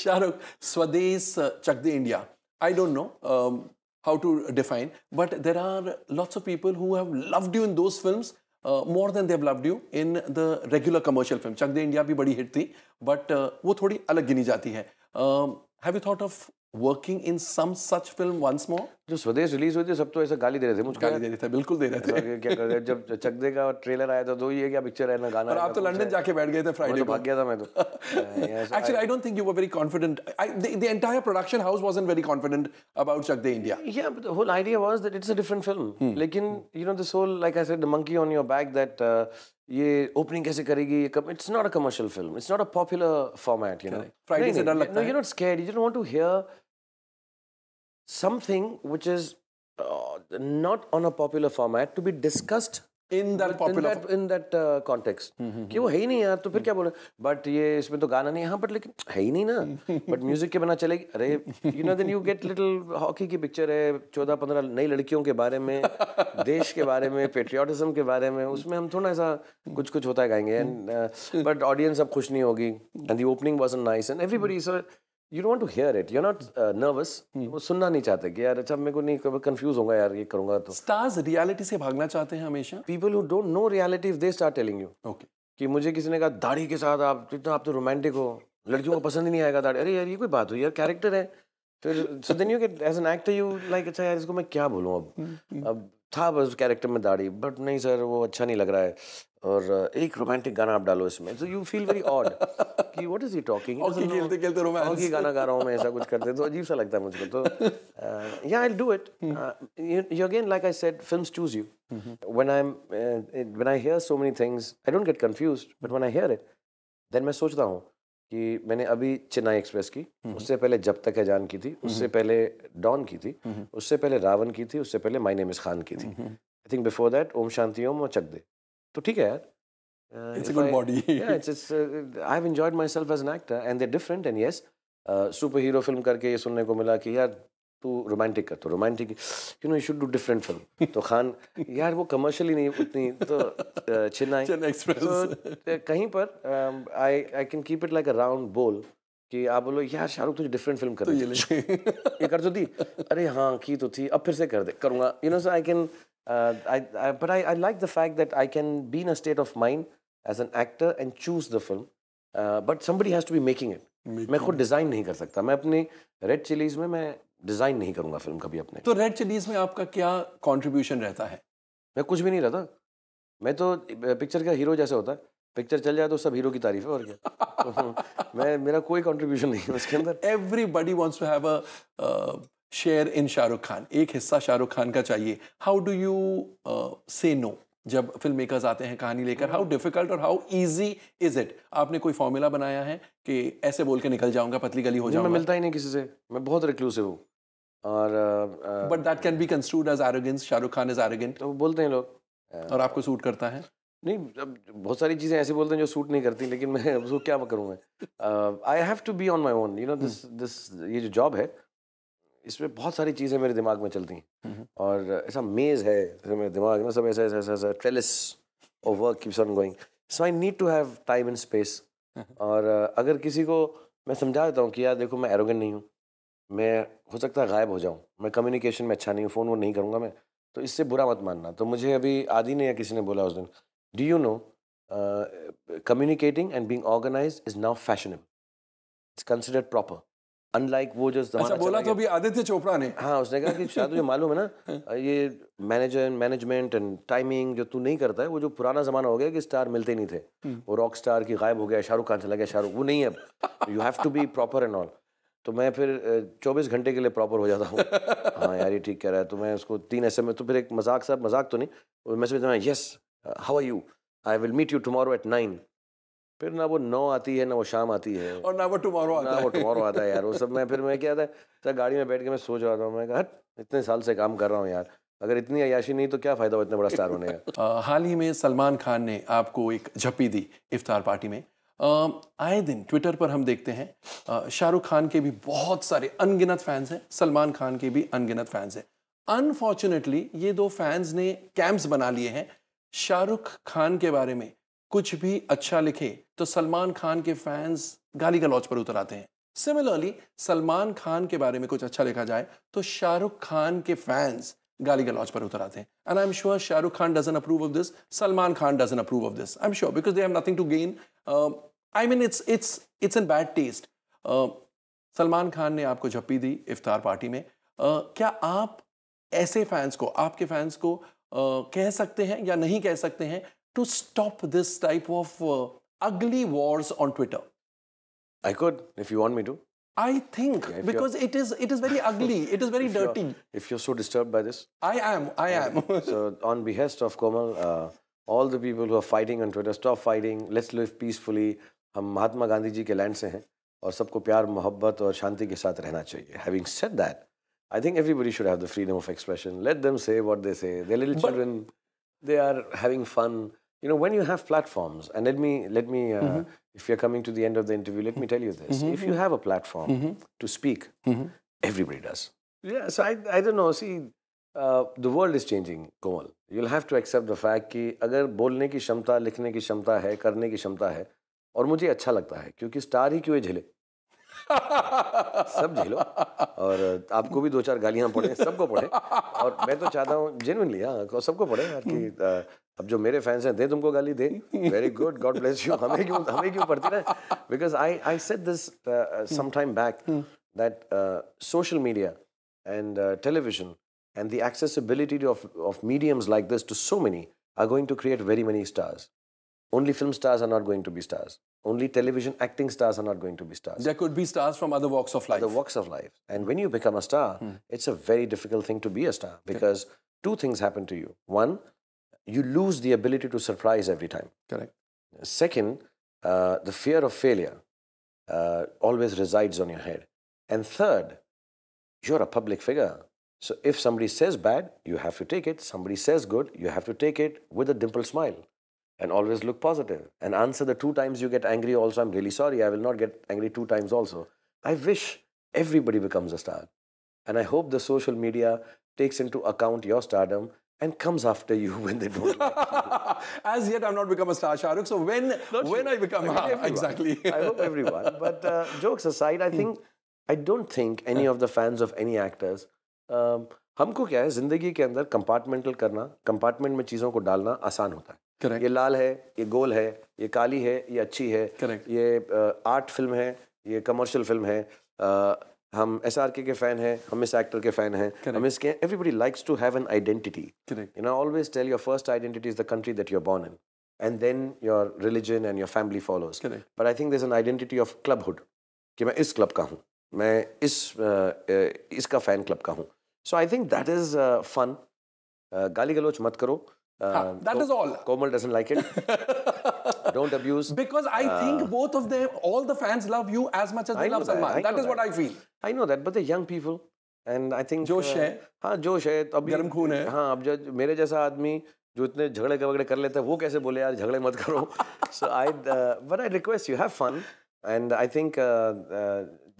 Shahrukh, Swades, Chak De India. I don't know how to define, but there are lots of people who have loved you in those films more than they've loved you in the regular commercial film. Chak De India भी बड़ी hit थी, but वो थोड़ी अलग गिनी जाती है. Have you thought of working in some such film once more? जो स्वदेश रिलीज हुई थी सब तो ऐसा गाली दे रहे थे मुझको. गाली दे रहे थे, बिल्कुल दे रहे थे. क्या कर रहे जब चक दे का ट्रेलर आया था तो ये क्या पिक्चर है ना गाना. और आप तो लंदन जाके बैठ गए थे फ्राइडे को. भाग गया था मैं तो. Actually, I don't think you were very confident. The entire production house wasn't very confident about Chak De India. Yeah, but the whole idea was that it's a different film. लेकिन you know this whole, like I said, the monkey on your back, that ये opening कैसे करेगी. It's not a commercial film. It's not a popular format, you know. Friday से डर लगता है. No, you're not scared. You don't want to hear something which is not on a popular format to be discussed in that context. कि वो है ही नहीं यार तो फिर क्या बोले. बट ये इसमें तो गाना नहीं है. हाँ बट लेकिन है ही नहीं ना. बट म्यूजिक के बिना चलेगी. अरे you know then you get little hockey की पिक्चर है 14-15 नई लड़कियों के बारे में, देश के बारे में, पेट्रियाटिज्म के बारे में. उसमें हम थोड़ा ऐसा कुछ होता है गाएंगे. बट ऑडियंस अब खुश नहीं होगी. And the opening wasn't nice and everybody so You don't want to hear it. You're not nervous. वो सुनना नहीं चाहते कि यार अच्छा मेरे को नहीं कंफ्यूज होगा यार ये करूँगा तो. Stars reality से भागना चाहते हैं हमेशा. People who don't know reality, if they start telling you. Okay. कि मुझे किसी ने कहा दाढ़ी के साथ आप तो रोमांटिक हो, लड़कियों को पसंद ही नहीं आएगा दाढ़ी. अरे यार ये कोई बात हुई यार, कैरेक्टर है. फिर so then you get as an actor you like अच्छा यार इसको मैं क्या बोलूँ अब था बस कैरेक्टर में दाढ़ी. बट नहीं सर वो अच्छा नहीं लग रहा है और एक रोमांटिक गाना आप डालो इसमें. So you feel very odd कि what is he talking? खेलते रोमांस. हॉकी गाना गा रहा हूँ मैं, ऐसा कुछ करते तो अजीब सा लगता है मुझको. तो yeah I'll do it. You again like I said films choose you. When I hear so many things I don't get confused, but when I hear it then मैं सोचता हूँ कि मैंने अभी चेन्नई एक्सप्रेस की, उससे पहले जब तक है जान की थी, उससे पहले डॉन की थी, उससे पहले रावण की थी, उससे पहले माय नेम इज खान की थी. I think before that Om Shanti Om और चक दे. तो ठीक है यार. It's a good body. Yeah, I've enjoyed myself as an actor and they're different. And yes, super hero film करके ये सुनने को मिला कि यार तू रोमांटिक कर, तो romantic you know you should do different film. तो खान यार वो कमर्शियली नहीं उतनी. तो चेन्नई एक्सप्रेस कहीं पर I can keep it like a round बोल कि आप बोलो यार शाहरुख तुझे डिफरेंट फिल्म कर ये कर तो दी. अरे हाँ की तो थी अब फिर से कर दे करूँगा. You know so I can but I like the fact that I can be in a state of mind as an actor and choose the film, but somebody has to be making it. मैं खुद design नहीं कर सकता. मैं अपनी red chillies में मैं design नहीं करूँगा फिल्म कभी अपने. तो रेड चिलीज में आपका क्या कंट्रीब्यूशन रहता है? मैं कुछ भी नहीं रहता. मैं तो पिक्चर का हीरो जैसे होता है. पिक्चर चल जाए तो सब हीरो की तारीफ है और क्या. मेरा कोई कंट्रीब्यूशन नहीं है उसके अंदर. Everybody wants to have a share in Shahrukh Khan. एक हिस्सा शाहरुख खान का चाहिए. How do you say no जब फिल्म मेकर्स आते हैं कहानी लेकर? How difficult और how easy is it? आपने कोई फॉर्मूला बनाया है कि ऐसे बोल के निकल जाऊंगा, पतली गली हो जाऊंगा? मैं मिलता ही नहीं किसी से. मैं बहुत रिक्लूसिव हूँ. और but that can be construed as arrogance. Shahrukh Khan is arrogant. तो बोलते हैं लोग. और आपको सूट करता है? नहीं, अब बहुत सारी चीज़ें ऐसी बोलते हैं जो सूट नहीं करती, लेकिन मैं उसको क्या करूँ मैं. I have to be on my own. You know this ये जो जॉब है इसमें बहुत सारी चीज़ें मेरे दिमाग में चलती हैं. और ऐसा मेज़ है मेरे दिमाग में, सब ऐसा ऐसा ऐसा trellis of work keeps on going. So I need to have time and space. और अगर किसी को मैं समझा देता हूँ कि यार देखो मैं एरोगेंट नहीं हूँ, मैं हो सकता है गायब हो जाऊँ, मैं कम्युनिकेशन में अच्छा नहीं हूँ, फ़ोन वो नहीं करूँगा मैं, तो इससे बुरा मत मानना. तो मुझे अभी आदि ने या किसी ने बोला उस दिन, do you know communicating and being organized is now fashionable. It's considered proper. Unlike वो जो ज़माना बोला तो अभी आदित्य चोपड़ा ने. हाँ उसने कहा कि शायद तुझे मालूम है ना ये मैनेजमेंट एंड टाइमिंग जो तू नहीं करता है, वो जो पुराना ज़माना हो गया कि स्टार मिलते नहीं थे. वो रॉक स्टार की गायब हो गया, शाहरुख खान चला गया, शाहरुख वो नहीं है अब. You have to be proper and all. तो मैं फिर 24 घंटे के लिए प्रॉपर हो जाता हूँ. हाँ यार ये ठीक कह रहा है. तो मैं उसको 3 SMS, तो फिर एक मजाक तो नहीं, मैसेज में yes how are you, I will meet you tomorrow at 9. फिर ना वो 9 आती है, ना वो शाम आती है, और ना वो टुमारो आता है यार. वो सब मैं फिर मैं क्या था सर गाड़ी में बैठ के मैं सोच रहा था, मैं कहा इतने साल से काम कर रहा हूँ यार, अगर इतनी अय्याशी नहीं तो क्या फ़ायदा हो इतने बड़ा स्टार होने का. हाल ही में सलमान खान ने आपको एक झप्पी दी इफ्तार पार्टी में. आए दिन ट्विटर पर हम देखते हैं शाहरुख खान के भी बहुत सारे अनगिनत फैंस हैं, सलमान खान के भी अनगिनत फैंस हैं. अनफॉर्चुनेटली ये दो फैंस ने कैंप्स बना लिए हैं. शाहरुख खान के बारे में कुछ भी अच्छा लिखे तो सलमान खान के फैंस गाली गलौज पर उतर आते हैं. सिमिलरली सलमान खान के बारे में कुछ अच्छा लिखा जाए तो शाहरुख खान के फैंस गाली गलौज पर उतर आते हैं. And I am sure Shahrukh Khan doesn't approve of this, Salman Khan doesn't approve of this. I am sure because they have nothing to gain. I mean it's in bad taste. Salman Khan ने आपको झप्पी दी इफ्तार पार्टी में. क्या आप ऐसे फैंस को, आपके फैंस को कह सकते हैं या नहीं कह सकते हैं to stop this type of ugly wars on Twitter? I could, if you want me to. I think because it is very ugly. It is very dirty. If you're so disturbed by this. I am. So on behest of Komal, all the people who are fighting on Twitter, stop fighting. Let's live peacefully. हम महात्मा गांधी जी के land से हैं और सबको प्यार, मोहब्बत और शांति के साथ रहना चाहिए. Having said that, I think everybody should have the freedom of expression. Let them say what they say. They're little children. They are having fun. You know, when you have platforms, and let me, if you're coming to the end of the interview, let me tell you this. If you have a platform to speak, everybody does. Yeah, so I don't know. See, the world is changing, Komal. You'll have to accept the fact कि अगर बोलने की क्षमता, लिखने की क्षमता है, करने की क्षमता है, और मुझे अच्छा लगता है, क्योंकि स्टार ही क्यों है झेले? सब झेलो, और आपको भी 2-4 गालियाँ पड़े, सबको पड़े, और मैं तो चाहता हूँ जेन्युइनली, हाँ, सबको पड़े यार, कि अब जो मेरे फैंस हैं दे तुमको गाली दे, very good, God bless you. हमें क्यों पड़ती ना? Because I said this some time back that social media and television and the accessibility of mediums like this to so many are going to create very many stars. Only film stars are not going to be stars. Only television acting stars are not going to be stars. There could be stars from other walks of life. Other walks of life. And when you become a star, it's a very difficult thing to be a star, because two things happen to you. One, you lose the ability to surprise every time. Correct. Second, the fear of failure always resides on your head. And third, you're a public figure. So if somebody says bad, you have to take it. Somebody says good, you have to take it with a dimple smile and always look positive. And answer the 2 times you get angry also, I'm really sorry, I will not get angry 2 times also. I wish everybody becomes a star. And I hope the social media takes into account your stardom and comes after you when they don't like you. As yet, I've not become a star, Shahrukh. So when I become, exactly. I hope everyone. But jokes aside, I don't think any of the fans of any actors, हमको क्या है, जिंदगी के अंदर compartmental करना, compartment में चीज़ों को डालना आसान होता है. Correct. ये लाल है, ये गोल है, ये काली है, ये अच्छी है. Correct. ये आर्ट फिल्म है, ये कमर्शियल फिल्म है. हम SRK के फैन हैं, हम इस एक्टर के फैन हैं, हम इसके. Everybody likes to have an identity. Correct. You know, always tell your first identity is the country that you're born in, and then your religion and your family follows. Correct. But I think there's an identity of clubhood, कि मैं इस club का हूँ, मैं इसका fan club का हूँ. So I think that is fun. गाली गलोच मत करो. That is all. Komal doesn't like it. Don't abuse. Because I think both of them, all the fans love you as much as they love Salman. That is what I feel. I know that, but they're young people, and I think जोश है. हाँ, जोश है. अभी गर्म खून है. हाँ, अब जो मेरे जैसा आदमी जो इतने झगड़े वगड़े कर लेता है, वो कैसे बोले यार झगड़े मत करो. So but I request you have fun, and I think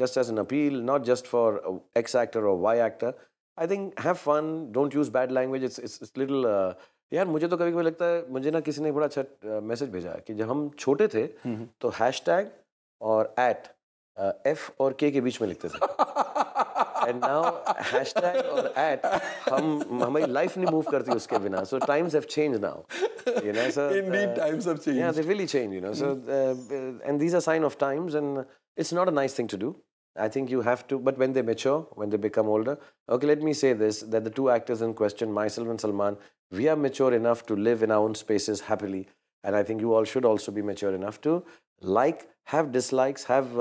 just as an appeal, not just for X actor or Y actor, I think have fun, don't use bad language. It's little यार मुझे तो कभी-कभी लगता है, मुझे ना किसी ने बड़ा अच्छा मैसेज भेजा है कि जब हम छोटे थे तो हैशटैग और @F और K के बीच में लिखते थे. And now hashtag और हमारी लाइफ नहीं मूव करती उसके बिना. So times have changed now. You know, so Indeed, times have changed. Yeah, they really changed. You know, so and these are sign of times, and it's not a nice thing to do. I think you have to, but when they mature, when they become older. Okay, let me say this, that the 2 actors in question, myself and Salman, we are mature enough to live in our own spaces happily. And I think you all should also be mature enough to have dislikes, have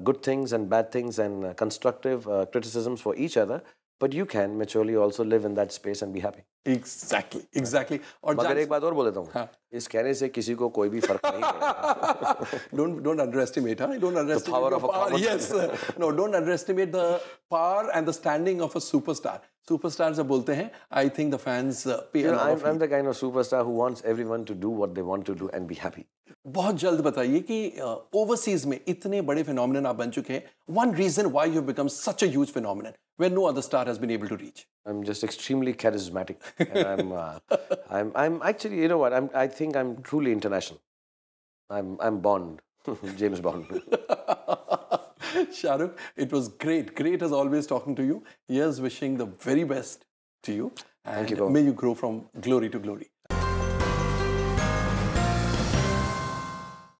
good things and bad things and constructive criticisms for each other. But you can maturely also live in that space and be happy. Exactly. और मगर एक बात और बोल देता हूँ, इस कहने से किसी को कोई भी फर्क नहीं पड़ेगा. Don't underestimate, huh? Don't underestimate the power of a common. Yes. No, don't underestimate the power and the standing of a superstar. Superstars जब बोलते हैं, I think the fans pay a lot of heed. I'm the kind of superstar who wants everyone to do what they want to do and be happy. बहुत जल्द बताइए कि overseas में इतने बड़े फिनोमिनन आप बन चुके हैं. One reason why you've become such a huge phenomenon where no other star has been able to reach. I'm just extremely charismatic, and I'm actually, you know what? I think I'm truly international. I'm Bond, James Bond. Shahrukh, it was great. Great as always talking to you. Here's wishing the very best to you. And Thank you, Pawan. may you grow from glory to glory.